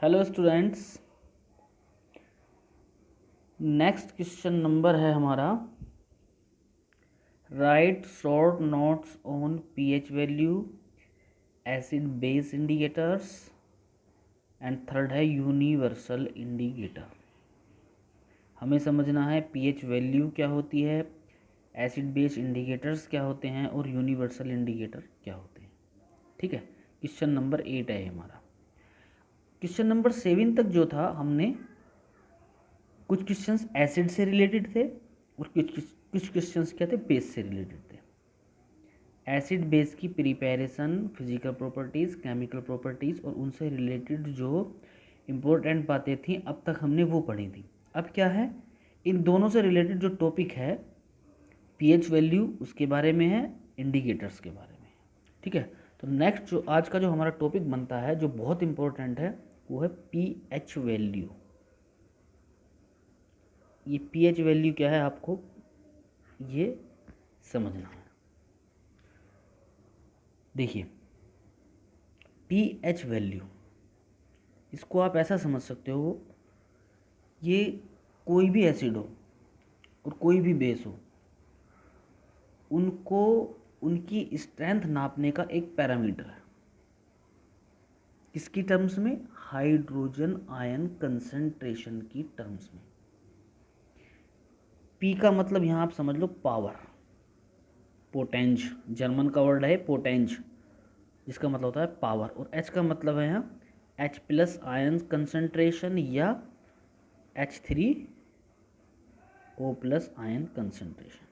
Hello students, next question number है हमारा right short notes on pH value, acid base indicators and third है universal indicator. हमें समझना है पीएच वैल्यू क्या होती है, एसिड बेस इंडिकेटर्स क्या होते हैं और यूनिवर्सल इंडिकेटर क्या होते हैं। ठीक है, क्वेश्चन नंबर 8 है हमारा। क्वेश्चन नंबर 7 तक जो था हमने कुछ क्वेश्चंस एसिड से रिलेटेड थे और कुछ क्वेश्चंस क्या थे, बेस से रिलेटेड थे। एसिड बेस की preparation, physical properties, chemical properties और उनसे रिलेटेड जो इम्पोर्टेंट बातें थी अब तक हमने वो पढ़ी थी। अब क्या है, इन दोनों से रिलेटेड जो टॉपिक है पीएच वैल्यू उसके बारे में है, इंडिकेटर्स के बारे में है। ठीक है, तो नेक्स्ट जो आज का जो हमारा टॉपिक बनता है जो बहुत इंपॉर्टेंट है वो है पीएच वैल्यू। ये पीएच वैल्यू क्या है आपको ये समझना है। देखिए, पीएच वैल्यू इसको आप ऐसा समझ सकते हो, ये कोई भी एसिड हो और कोई भी बेस हो, उनको उनकी स्ट्रेंथ नापने का एक पैरामीटर है। किसकी टर्म्स में? हाइड्रोजन आयन कंसंट्रेशन की टर्म्स में। पी का मतलब यहाँ आप समझ लो पावर, पोटेंज, जर्मन का वर्ड है पोटेंज, जिसका मतलब होता है पावर। और एच का मतलब है यहाँ एच प्लस आयन कंसंट्रेशन या H3O plus ion concentration,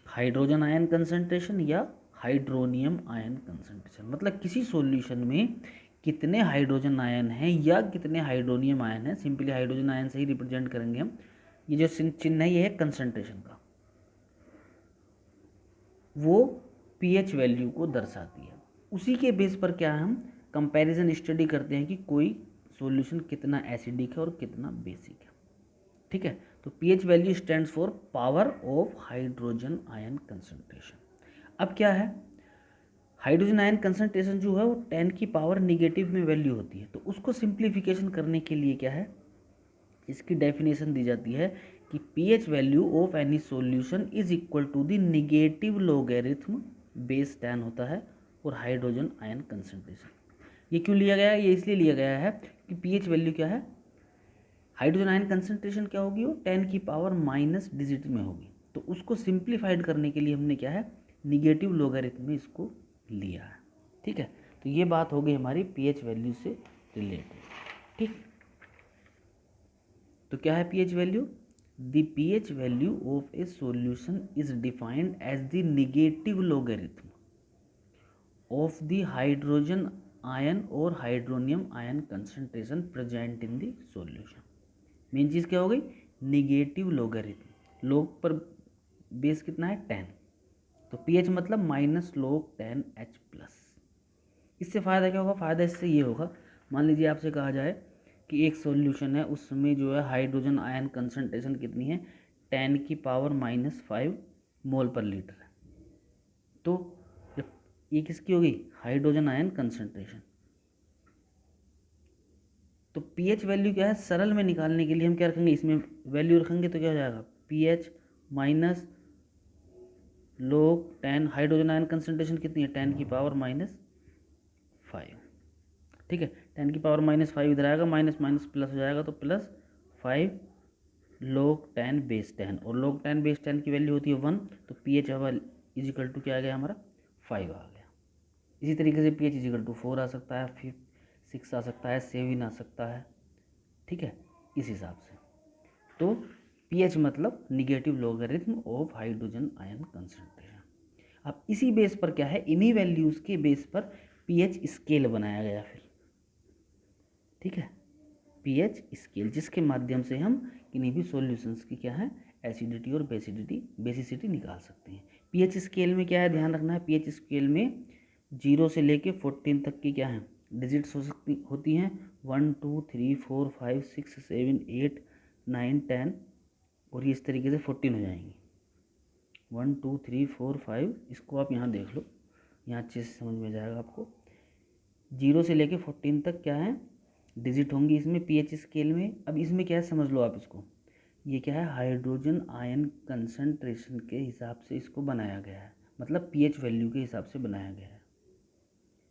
hydrogen ion concentration या हाइड्रोनियम आयन कंसंट्रेशन। मतलब किसी सॉल्यूशन में कितने हाइड्रोजन आयन हैं या कितने हाइड्रोनियम आयन हैं, सिंपली हाइड्रोजन आयन से ही रिप्रेजेंट करेंगे हम। ये जो चिन्ह है ये है कंसंट्रेशन का, वो पीएच वैल्यू को दर्शाती है। उसी के बेस पर क्या है, हम कंपैरिजन स्टडी करते हैं कि कोई सॉल्यूशन कितना एसिडिक है और कितना बेसिक है। ठीक है, तो pH value stands for power of hydrogen ion concentration. अब क्या है, हाइड्रोजन आयन कंसंट्रेशन जो है वो 10 की पावर निगेटिव में वैल्यू होती है। तो उसको सिंप्लीफिकेशन करने के लिए क्या है, इसकी डेफिनेशन दी जाती है कि pH value of any solution is equal to the negative logarithm base 10 होता है और हाइड्रोजन आयन कंसंट्रेशन। ये क्यों लिया गया है? ये इसलिए लिया गया है कि पीएच वैल्यू क्या है, हाइड्रोजन आयन कंसंट्रेशन क्या होगी, वो 10 की पावर माइनस डिजिट में होगी। तो उसको सिंप्लीफाइड करने के लिए हमने क्या है, निगेटिव लॉगरिथम में इसको लिया है। ठीक है, तो ये बात हो गई हमारी पीएच वैल्यू से रिलेटेड। ठीक, तो क्या है pH value? The pH value of a solution is defined as the negative logarithm of the hydrogen ion और hydronium ion concentration present in the solution. Main चीज़ क्या हो गई, निगेटिव लॉगरिथम। लॉग पर बेस कितना है 10, तो पीएच मतलब माइनस लॉग 10H प्लस। इससे फ़ायदा क्या होगा, फ़ायदा इससे ये होगा, मान लीजिए आपसे कहा जाए कि एक सॉल्यूशन है उसमें जो है हाइड्रोजन आयन कंसंट्रेशन कितनी है, 10 की पावर माइनस 5 मोल पर लीटर है। तो जब ये किसकी होगी, हाइड्रोजन आयन कंसंट्रेशन, तो पीएच वैल्यू क्या है, सरल में निकालने के लिए हम क्या रखेंगे, इसमें वैल्यू रखेंगे तो क्या हो जाएगा, पीएच माइनस लोग 10, हाइड्रोजन आयन कंसंट्रेशन कितनी है, 10 की पावर माइनस 5। ठीक है, 10 की पावर माइनस 5 इधर आएगा, माइनस माइनस प्लस हो जाएगा, तो प्लस 5 लोग 10 बेस 10, और लोग 10 बेस 10 की वैल्यू होती है 1, तो पीएच अब इजिकल टू क्या आ गया हमारा, 5 आ गया। इसी तरीके से पीएच इजिकल टू 4 आ सकता है, फिर 6 आ सकता है, 7 आ सकता है। ठीक है, इस हिसाब से। तो पीएच मतलब negative logarithm of hydrogen ion concentration. अब इसी बेस पर क्या है, इन्हीं वैल्यूज़ के बेस पर पीएच स्केल बनाया गया फिर। ठीक है, पीएच स्केल जिसके माध्यम से हम किन्हीं भी सॉल्यूशंस की क्या है, एसिडिटी और बेसिसिटी निकाल सकते हैं। पीएच स्केल में क्या है, ध्यान रखना है, पीएच स्केल में 0 से लेके 14 तक की क्या है, डिजिट्स होती हैं, 1 2 3 4 5 6 7 8 9 10, और ये इस तरीके से 14 हो जाएंगी, 1 2 3 4 5। इसको आप यहाँ देख लो, यहाँ अच्छे से समझ में जाएगा आपको। 0 से लेके 14 तक क्या है, डिजिट होंगी इसमें पीएच स्केल में। अब इसमें क्या है समझ लो आप इसको, ये क्या है, हाइड्रोजन आयन कंसंट्रेशन के हिसाब से इसको बनाया गया है, मतलब पीएच वैल्यू के हिसाब से बनाया गया है।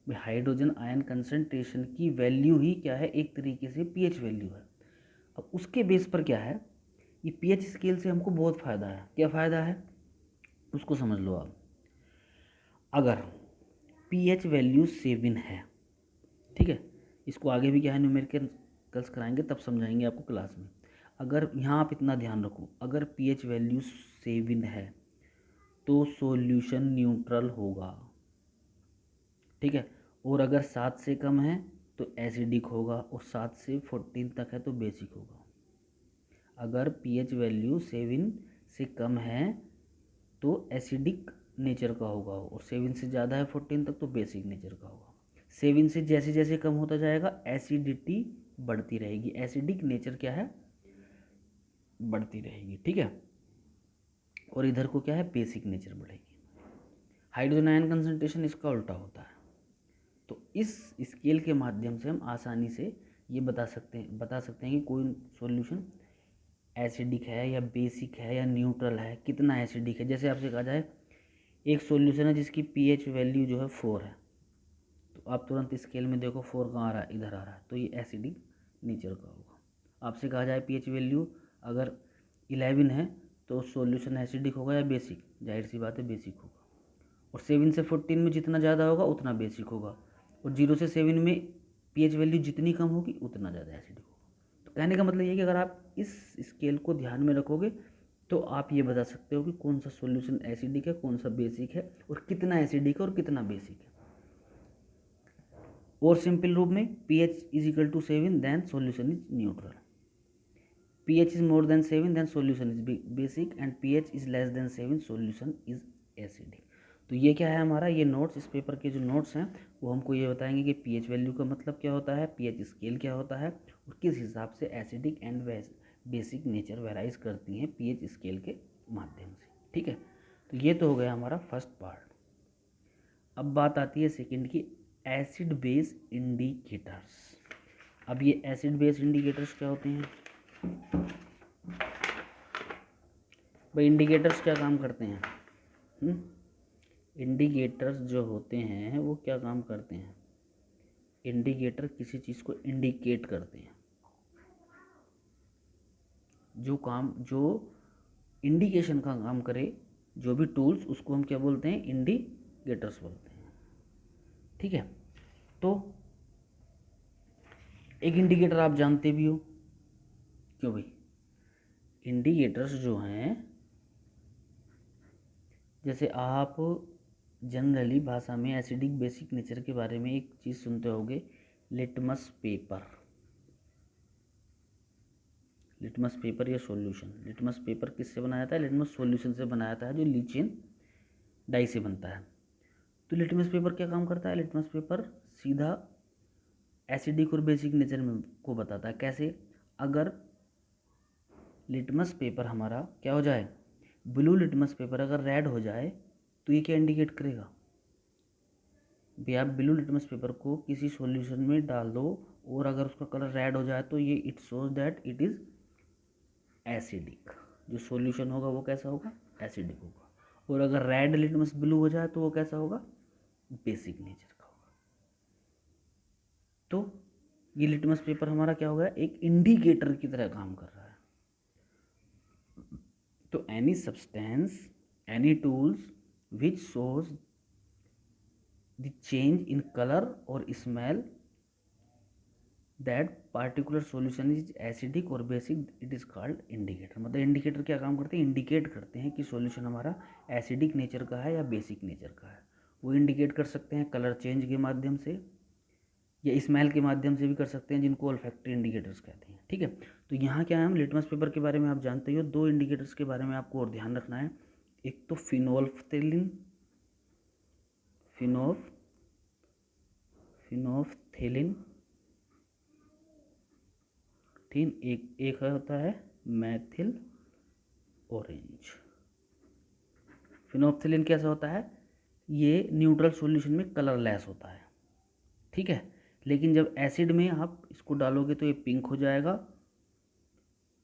भाई हाइड्रोजन आयन कंसंट्रेशन की वैल्यू ही क्या है, एक तरीके से पीएच वैल्यू है। अब उसके बेस पर क्या है, ये पीएच स्केल से हमको बहुत फ़ायदा है। क्या फ़ायदा है उसको समझ लो आप। अगर पीएच वैल्यू 7 है, ठीक है, इसको आगे भी क्या है न्यूमेरिकल्स कराएंगे तब समझाएंगे आपको क्लास में। अगर यहाँ आप इतना ध्यान रखो, अगर पीएच वैल्यू 7 है तो सॉल्यूशन न्यूट्रल होगा, ठीक है। और अगर 7 से कम है तो एसिडिक होगा, और 7 से 14 तक है तो बेसिक होगा। अगर पीएच वैल्यू 7 से कम है तो एसिडिक नेचर का होगा, और 7 से ज़्यादा है 14 तक तो बेसिक नेचर का होगा। 7 से जैसे जैसे कम होता जाएगा एसिडिटी बढ़ती रहेगी, एसिडिक नेचर क्या है, बढ़ती रहेगी, ठीक है। और इधर को क्या है, बेसिक नेचर बढ़ेगी। हाइड्रोजन आयन कंसंट्रेशन इसका उल्टा होता है। तो इस स्केल के माध्यम से हम आसानी से ये बता सकते हैं कि कोई सॉल्यूशन एसिडिक है या बेसिक है या न्यूट्रल है, कितना एसिडिक है। जैसे आपसे कहा जाए एक सॉल्यूशन है जिसकी पीएच वैल्यू जो है 4 है, तो आप तुरंत स्केल में देखो 4 कहाँ आ रहा है, इधर आ रहा है, तो ये एसिडिक नेचर का होगा। आपसे कहा जाए पीएच वैल्यू अगर 11 है तो सॉल्यूशन एसिडिक होगा या बेसिक, जाहिर सी बात है बेसिक होगा। और 7 से 14 में जितना ज़्यादा होगा उतना बेसिक होगा, और 0 से 7 में पीएच वैल्यू जितनी कम होगी उतना ज़्यादा एसिडिक होगा। तो कहने का मतलब ये है कि अगर आप इस स्केल को ध्यान में रखोगे तो आप ये बता सकते हो कि कौन सा सॉल्यूशन एसिडिक है, कौन सा बेसिक है, और कितना एसिडिक है और कितना बेसिक है। और सिंपल रूप में pH is equal to 7 then solution is neutral, pH is more than 7 then solution is basic, and pH is less than 7 solution is acidic. तो ये क्या है हमारा, ये नोट्स, इस पेपर के जो नोट्स हैं वो हमको ये बताएंगे कि pH वैल्यू का मतलब क्या होता है, pH स्केल क्या होता है, और किस हिसाब से acidic and basic nature varies करती हैं pH स्केल के माध्यम से, ठीक है। तो ये तो हो गया हमारा फर्स्ट पार्ट। अब बात आती है सेकंड की, एसिड बेस इंडिकेटर्स। अब ये एसिड बेस इंडिकेटर्स क्या होते हैं भाई, इंडिकेटर्स क्या काम करते हैं, इंडिकेटर्स जो होते हैं वो क्या काम करते हैं, इंडिकेटर किसी चीज़ को इंडिकेट करते हैं, जो इंडिकेशन का काम करे, जो भी टूल्स, उसको हम क्या बोलते हैं, इंडिकेटर्स बोलते हैं, ठीक है। तो एक इंडिकेटर आप जानते भी हो, क्यों भाई, इंडिकेटर्स जो हैं, जैसे आप जनरली भाषा में एसिडिक बेसिक नेचर के बारे में एक चीज़ सुनते होगे, लिटमस पेपर। लिटमस पेपर या सॉल्यूशन, लिटमस पेपर किससे बनाया था, लिटमस सॉल्यूशन से बनाया था जो लीचियन डाई से बनता है। तो लिटमस पेपर क्या काम करता है, लिटमस पेपर सीधा एसिडिक और बेसिक नेचर में को बताता है। कैसे, अगर लिटमस पेपर हमारा क्या हो जाए, ब्लू लिटमस पेपर अगर रेड हो जाए तो ये क्या इंडिकेट करेगा भाई, आप ब्लू लिटमस पेपर को किसी सॉल्यूशन में डाल दो और अगर उसका कलर रेड हो जाए तो ये it shows that it is acidic. जो सॉल्यूशन होगा वो कैसा होगा, एसिडिक होगा। और अगर रेड लिटमस ब्लू हो जाए तो वो कैसा होगा, बेसिक नेचर का होगा। तो ये लिटमस पेपर हमारा क्या होगा, एक इंडिकेटर की तरह काम कर रहा है। तो any substance, any tools which shows the change in colour और smell that particular solution is acidic और basic, it is called indicator. मतलब इंडिकेटर क्या काम करते हैं, इंडिकेट करते हैं कि सॉल्यूशन हमारा एसिडिक नेचर का है या बेसिक नेचर का है। वो इंडिकेट कर सकते हैं कलर चेंज के माध्यम से या स्मेल के माध्यम से भी कर सकते हैं, जिनको ऑल्फैक्टरी इंडिकेटर्स कहते हैं, ठीक है। तो यहाँ क्या है, हम लिटमस पेपर के बारे में आप जानते ही हो। दो इंडिकेटर्स के बारे में आपको और ध्यान रखना है, एक तो फिनोल्फ्थेलिन, फिनोल्फ्थेलिन, ठीक, एक होता है मैथिल ऑरेंज। फिनोल्फ्थेलिन कैसा होता है, ये न्यूट्रल सॉल्यूशन में कलरलेस होता है, ठीक है। लेकिन जब एसिड में आप इसको डालोगे तो ये पिंक हो जाएगा,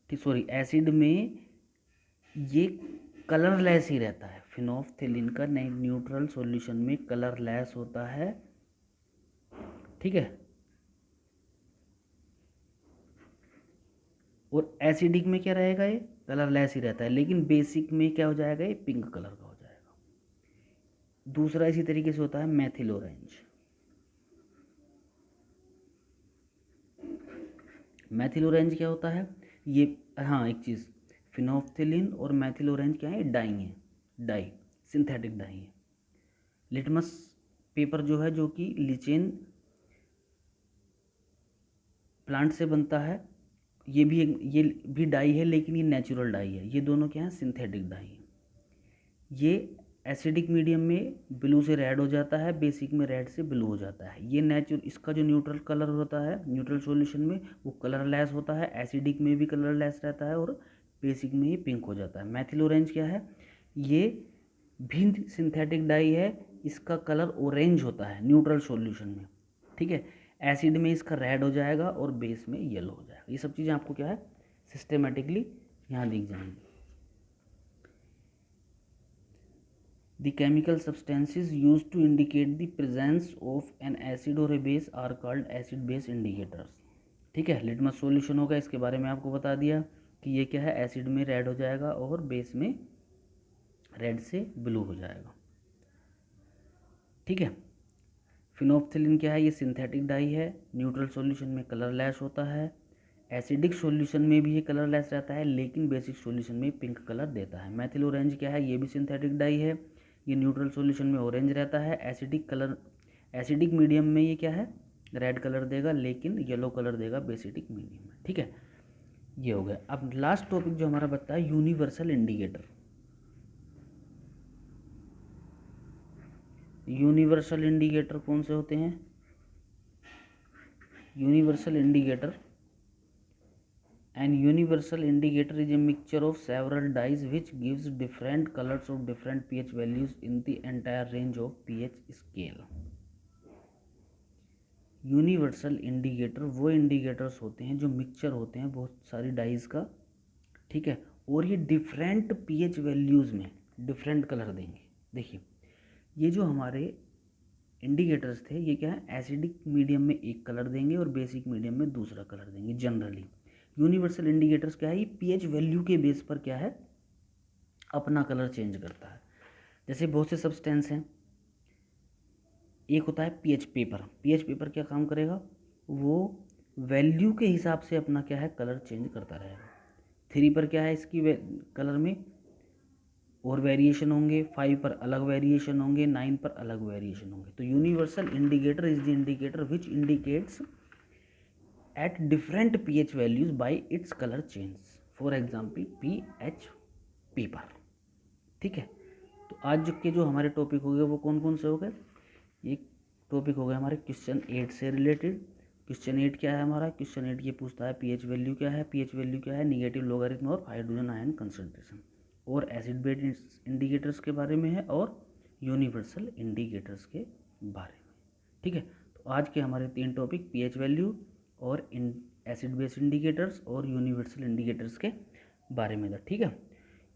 ठीक, सॉरी, एसिड में ये कलरलेस ही रहता है। फिनोल्फ्थेलिन का न्यूट्रल सॉल्यूशन में कलरलेस होता है, ठीक है। और एसिडिक में क्या रहेगा, ये कलरलेस ही रहता है, लेकिन बेसिक में क्या हो जाएगा, ये पिंक कलर का हो जाएगा। दूसरा इसी तरीके से होता है मैथिल ऑरेंज। मैथिल ऑरेंज क्या होता है ये, हाँ एक चीज़, फिनोल्फ्थेलिन और मैथिल ऑरेंज क्या है, डाई है, डाई, सिंथेटिक डाई है। लिटमस पेपर जो है, जो कि लिचेन प्लांट से बनता है, ये भी डाई है, लेकिन ये नेचुरल डाई है। ये दोनों क्या है, सिंथेटिक डाई है। ये एसिडिक मीडियम में ब्लू से रेड हो जाता है, बेसिक में रेड से ब्लू हो जाता है। ये इसका जो न्यूट्रल कलर होता है न्यूट्रल सॉल्यूशन में, वो कलरलेस होता है, एसिडिक में भी कलरलेस रहता है, और बेसिक में ये पिंक हो जाता है। मैथिल ऑरेंज क्या है, ये भी सिंथेटिक डाई है, इसका कलर ऑरेंज होता है न्यूट्रल सॉल्यूशन में, ठीक है। एसिड में इसका रेड हो जाएगा और बेस में येलो हो जाएगा। ये सब चीज़ें आपको क्या है, सिस्टेमेटिकली यहाँ दिख जाएंगी। The chemical substances used to indicate the presence of an acid or a base are called acid base indicators, ठीक है। लिटमस सॉल्यूशन होगा, इसके बारे में आपको बता दिया कि ये क्या है, एसिड में रेड हो जाएगा और बेस में रेड से ब्लू हो जाएगा, ठीक है। फिनोल्फ्थेलिन क्या है, ये सिंथेटिक डाई है, न्यूट्रल सॉल्यूशन में कलरलेस होता है, एसिडिक सॉल्यूशन में भी ये कलरलेस रहता है, लेकिन बेसिक सॉल्यूशन में पिंक कलर देता है। मैथिल ऑरेंज क्या है, ये भी सिंथेटिक डाई है, ये न्यूट्रल सॉल्यूशन में ऑरेंज रहता है, एसिडिक मीडियम में ये क्या है, रेड कलर देगा, लेकिन येलो कलर देगा बेसिडिक मीडियम में, ठीक है। ये हो गया। अब लास्ट टॉपिक जो हमारा बचता है, यूनिवर्सल इंडिकेटर। यूनिवर्सल इंडिकेटर कौन से होते हैं, universal indicator, an universal indicator is a mixture of several dyes which gives different colors of different pH values in the entire range of pH scale। Universal indicator वो indicators होते हैं जो mixture होते हैं बहुत सारी डाइज का, ठीक है, और ये डिफरेंट पीएच वैल्यूज़ में डिफरेंट कलर देंगे। देखिए, ये जो हमारे इंडिकेटर्स थे, ये क्या है, एसिडिक मीडियम में एक कलर देंगे और बेसिक मीडियम में दूसरा कलर देंगे जनरली। यूनिवर्सल इंडिकेटर्स क्या है, ये पीएच वैल्यू के बेस पर क्या है, अपना कलर चेंज करता है। जैसे बहुत से सब्सटेंस हैं, एक होता है पीएच पेपर। पीएच पेपर क्या काम करेगा, वो वैल्यू के हिसाब से अपना क्या है, कलर चेंज करता रहेगा। 3 पर क्या है, इसकी कलर में और वेरिएशन होंगे, 5 पर अलग वेरिएशन होंगे, 9 पर अलग वेरिएशन होंगे। तो universal indicator is the indicator which indicates at different pH values by its color change, for example pH paper, ठीक है। तो आज के जो हमारे टॉपिक हो गए वो कौन कौन से हो गए, ये टॉपिक हो गए हमारे क्वेश्चन 8 से रिलेटेड। क्वेश्चन 8 क्या है हमारा, क्वेश्चन 8 ये पूछता है पीएच वैल्यू क्या है, पीएच वैल्यू क्या है, निगेटिव लोगारिथम और हाइड्रोजन आयन कंसंट्रेशन, और एसिड बेस इंडिकेटर्स के बारे में है, और यूनिवर्सल इंडिकेटर्स के बारे में, ठीक है। तो आज के हमारे 3 टॉपिक पीएच वैल्यू और एसिड बेस इंडिकेटर्स और यूनिवर्सल इंडिकेटर्स के बारे में था, ठीक है।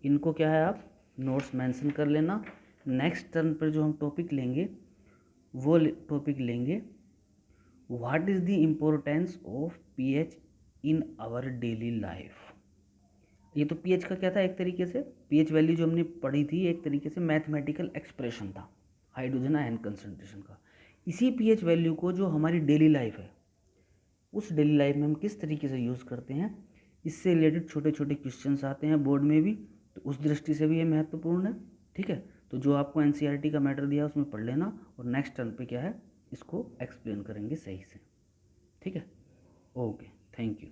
इनको क्या है, आप नोट्स मेंशन कर लेना। नेक्स्ट टर्न पर जो हम टॉपिक लेंगे वो टॉपिक लेंगे what is the importance of pH in our daily life. ये तो पीएच का क्या था, एक तरीके से पीएच वैल्यू जो हमने पढ़ी थी एक तरीके से मैथमेटिकल एक्सप्रेशन था हाइड्रोजन आयन कंसंट्रेशन का। इसी पीएच वैल्यू को जो हमारी डेली लाइफ है, उस डेली लाइफ में हम किस तरीके से यूज़ करते हैं, इससे रिलेटेड छोटे छोटे क्वेश्चंस आते हैं बोर्ड में भी, तो उस दृष्टि से भी ये महत्वपूर्ण है, ठीक है। तो जो आपको एनसीईआरटी का मैटर दिया उसमें पढ़ लेना, और नेक्स्ट टर्न पे क्या है, इसको एक्सप्लेन करेंगे सही से, ठीक है। Okay, thank you.